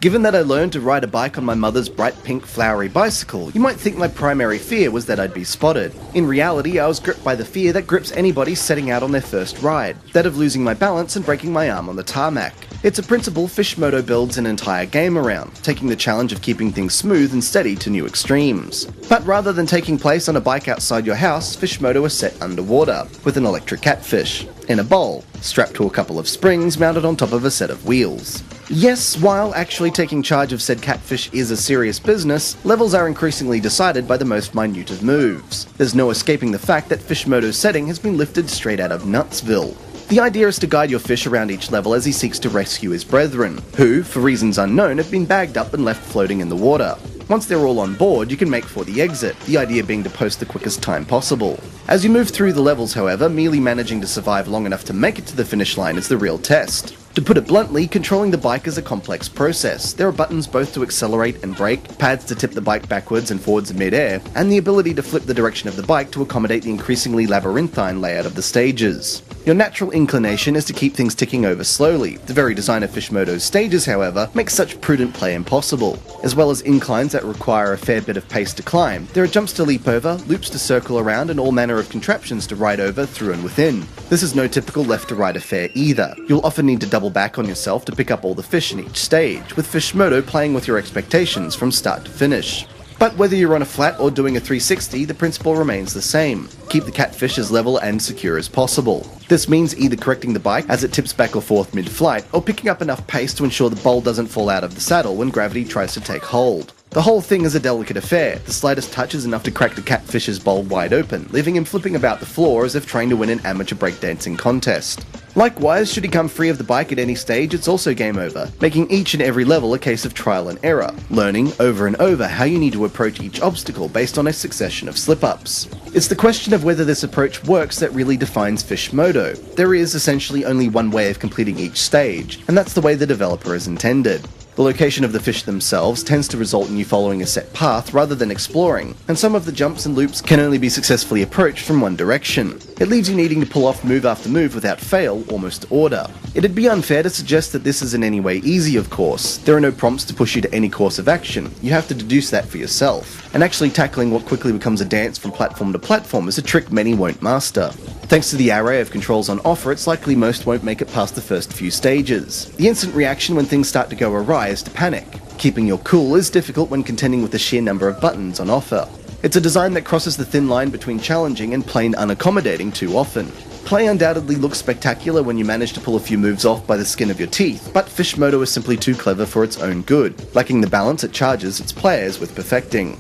Given that I learned to ride a bike on my mother's bright pink flowery bicycle, you might think my primary fear was that I'd be spotted. In reality, I was gripped by the fear that grips anybody setting out on their first ride, that of losing my balance and breaking my arm on the tarmac. It's a principle FishMoto builds an entire game around, taking the challenge of keeping things smooth and steady to new extremes. But rather than taking place on a bike outside your house, FishMoto is set underwater, with an electric catfish, in a bowl, strapped to a couple of springs mounted on top of a set of wheels. Yes, while actually taking charge of said catfish is a serious business, levels are increasingly decided by the most minute of moves. There's no escaping the fact that FishMoto's setting has been lifted straight out of Nutsville. The idea is to guide your fish around each level as he seeks to rescue his brethren, who, for reasons unknown, have been bagged up and left floating in the water. Once they're all on board, you can make for the exit, the idea being to post the quickest time possible. As you move through the levels, however, merely managing to survive long enough to make it to the finish line is the real test. To put it bluntly, controlling the bike is a complex process. There are buttons both to accelerate and brake, pads to tip the bike backwards and forwards in mid-air, and the ability to flip the direction of the bike to accommodate the increasingly labyrinthine layout of the stages. Your natural inclination is to keep things ticking over slowly. The very design of FishMoto's stages, however, makes such prudent play impossible. As well as inclines that require a fair bit of pace to climb, there are jumps to leap over, loops to circle around, and all manner of contraptions to ride over, through and within. This is no typical left-to-right affair either. You'll often need to double back on yourself to pick up all the fish in each stage, with FishMoto playing with your expectations from start to finish. But whether you're on a flat or doing a 360, the principle remains the same. Keep the catfish as level and secure as possible. This means either correcting the bike as it tips back or forth mid-flight, or picking up enough pace to ensure the bowl doesn't fall out of the saddle when gravity tries to take hold. The whole thing is a delicate affair. The slightest touch is enough to crack the catfish's bowl wide open, leaving him flipping about the floor as if trying to win an amateur breakdancing contest. Likewise, should he come free of the bike at any stage, it's also game over, making each and every level a case of trial and error, learning over and over how you need to approach each obstacle based on a succession of slip-ups. It's the question of whether this approach works that really defines FishMoto. There is essentially only one way of completing each stage, and that's the way the developer has intended. The location of the fish themselves tends to result in you following a set path rather than exploring, and some of the jumps and loops can only be successfully approached from one direction. It leaves you needing to pull off move after move without fail, almost to order. It'd be unfair to suggest that this is in any way easy, of course. There are no prompts to push you to any course of action. You have to deduce that for yourself. And actually tackling what quickly becomes a dance from platform to platform is a trick many won't master. Thanks to the array of controls on offer, it's likely most won't make it past the first few stages. The instant reaction when things start to go awry is to panic. Keeping your cool is difficult when contending with the sheer number of buttons on offer. It's a design that crosses the thin line between challenging and plain unaccommodating too often. Play undoubtedly looks spectacular when you manage to pull a few moves off by the skin of your teeth, but FishMoto is simply too clever for its own good, lacking the balance it charges its players with perfecting.